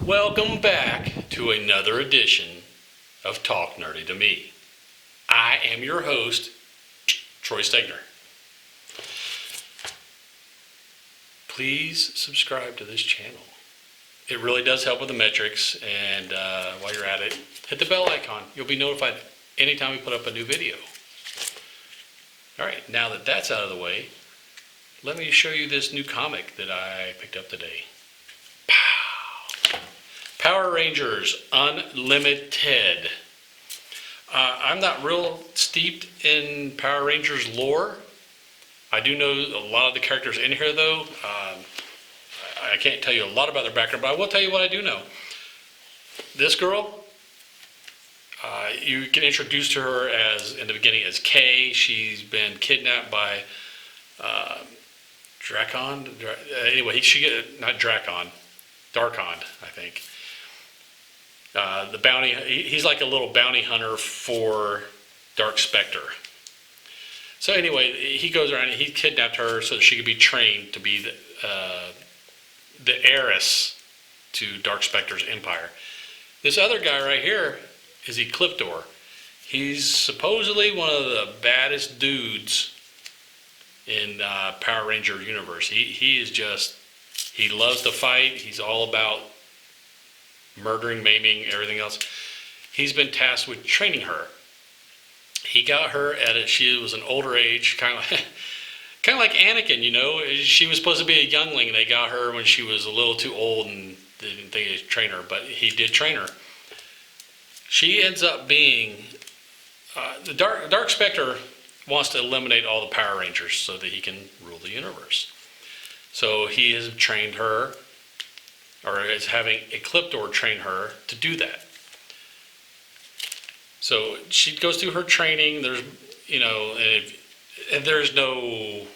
Welcome back to another edition of Talk Nerdy to Me. I am your host, Troy Stegner. Please subscribe to this channel. It really does help with the metrics, and while you're at it, hit the bell icon. You'll be notified anytime we put up a new video. Alright, now that that's out of the way, let me show you this new comic that I picked up today. Power Rangers Unlimited. I'm not real steeped in Power Rangers lore. I do know a lot of the characters in here, though. I can't tell you a lot about their background, but I will tell you what I do know. This girl, you get introduced to her as in the beginning as Kay. She's been kidnapped by Darkonda. Anyway, not Darkonda, I think. The bounty, he's like a little bounty hunter for Dark Spectre. So anyway, he goes around and he kidnapped her so that she could be trained to be the heiress to Dark Spectre's empire. This other guy right here is Ecliptor. He's supposedly one of the baddest dudes in Power Ranger universe. He loves to fight. He's all about murdering, maiming, everything else. He's been tasked with training her. He got her she was an older age, kind of like Anakin, you know. She was supposed to be a youngling, and they got her when she was a little too old, and they didn't think they'd train her, but he did train her. She ends up being the Dark Spectre wants to eliminate all the Power Rangers so that he can rule the universe. So he has trained her, or is having Ecliptor train her to do that. So she goes through her training. There's, and there's no,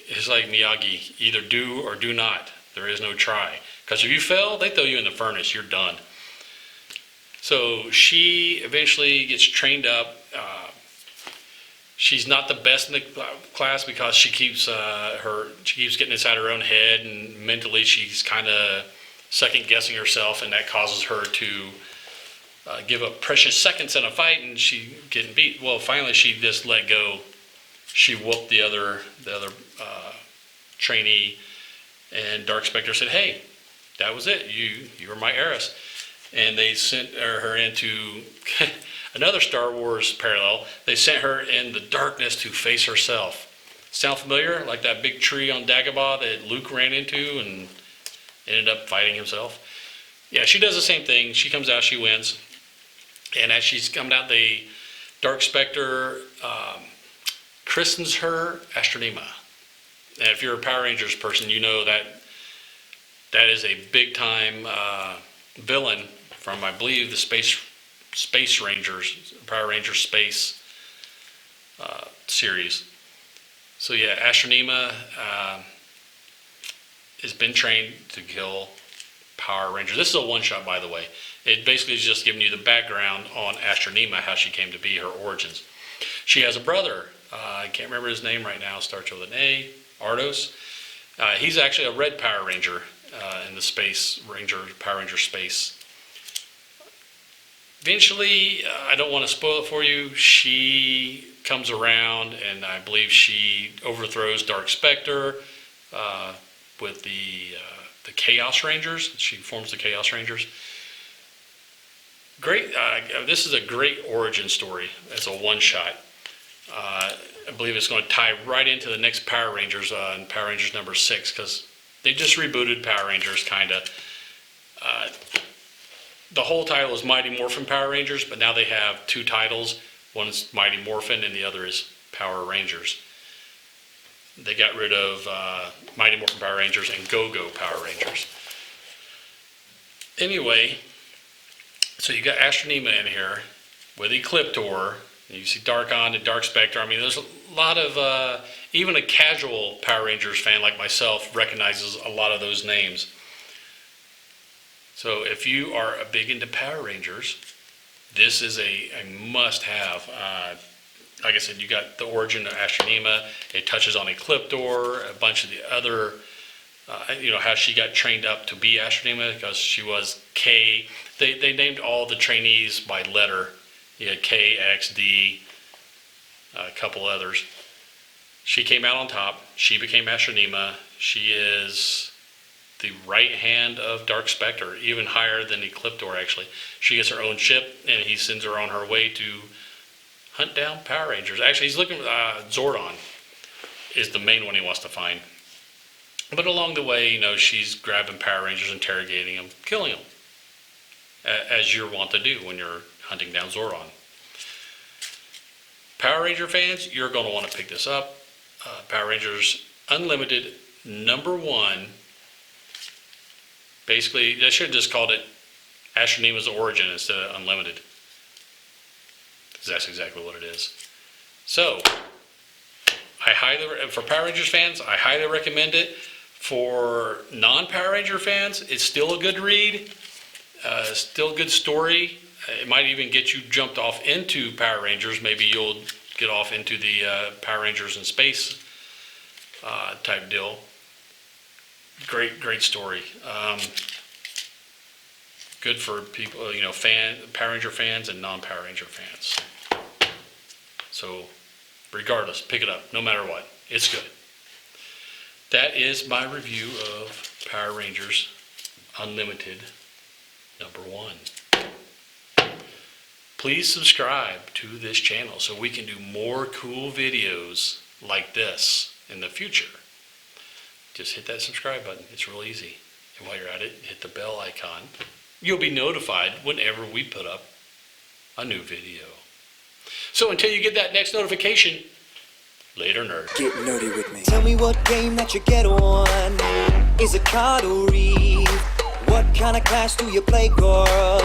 it's like Miyagi, either do or do not. There is no try. Because if you fail, they throw you in the furnace. You're done. So she eventually gets trained up. She's not the best in the class because she keeps getting inside her own head, and mentally she's kind of second guessing herself, and that causes her to give up precious seconds in a fight, and she getting beat. Well, finally she just let go. She whooped the other trainee, and Dark Spectre said, "Hey, that was it. You were my heiress." And they sent her into another Star Wars parallel. They sent her in the darkness to face herself. Sound familiar? Like that big tree on Dagobah that Luke ran into and ended up fighting himself. Yeah, she does the same thing. She comes out, she wins. And as she's coming out, the Dark Spectre christens her Astronema. And if you're a Power Rangers person, you know that is a big time villain from, I believe, the Space Rangers, Power Rangers Space series. So yeah, Astronema has been trained to kill Power Rangers. This is a one-shot, by the way. It basically is just giving you the background on Astronema, how she came to be, her origins. She has a brother. I can't remember his name right now. Starts with an A. Ardos. He's actually a red Power Ranger in the Power Ranger Space. Eventually, I don't want to spoil it for you, she comes around, and I believe she overthrows Dark Spectre with the Chaos Rangers. She forms the Chaos Rangers. Great. This is a great origin story. It's a one-shot. I believe it's going to tie right into the next Power Rangers in Power Rangers number 6, because they just rebooted Power Rangers, kind of. The whole title is Mighty Morphin Power Rangers, but now they have two titles. One is Mighty Morphin, and the other is Power Rangers. They got rid of Mighty Morphin Power Rangers and Go-Go Power Rangers. Anyway, so you got Astronema in here with Ecliptor. You see Darkonda and Dark Spectre. I mean, there's a lot of, even a casual Power Rangers fan like myself recognizes a lot of those names. So if you are a big into Power Rangers, this is a must-have. Like I said, you got the origin of Astronema. It touches on Ecliptor, a bunch of the other how she got trained up to be Astronema, because she was K. They named all the trainees by letter. You had K, X, D, a couple others. She came out on top. She became Astronema. She is the right hand of Dark Spectre, even higher than Ecliptor, actually. She gets her own ship, and he sends her on her way to hunt down Power Rangers. Actually, he's looking for Zordon is the main one he wants to find. But along the way, she's grabbing Power Rangers, interrogating them, killing them, as you're wont to do when you're hunting down Zordon. Power Ranger fans, you're going to want to pick this up. Power Rangers Unlimited #1. Basically, they should have just called it Astronema's Origin instead of Unlimited, because that's exactly what it is. So, for Power Rangers fans, I highly recommend it. For non-Power Ranger fans, it's still a good read, still a good story. It might even get you jumped off into Power Rangers. Maybe you'll get off into the Power Rangers in space type deal. Great story. Good for people, Power Ranger fans and non-Power Ranger fans. So, regardless, pick it up, no matter what. It's good. That is my review of Power Rangers Unlimited #1. Please subscribe to this channel so we can do more cool videos like this in the future. Just hit that subscribe button. It's real easy. And while you're at it, hit the bell icon. You'll be notified whenever we put up a new video. So until you get that next notification, later, nerd. Get nerdy with me. Tell me what game that you get on. Is it card or read? What kind of class do you play, girl?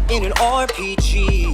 In an RPG?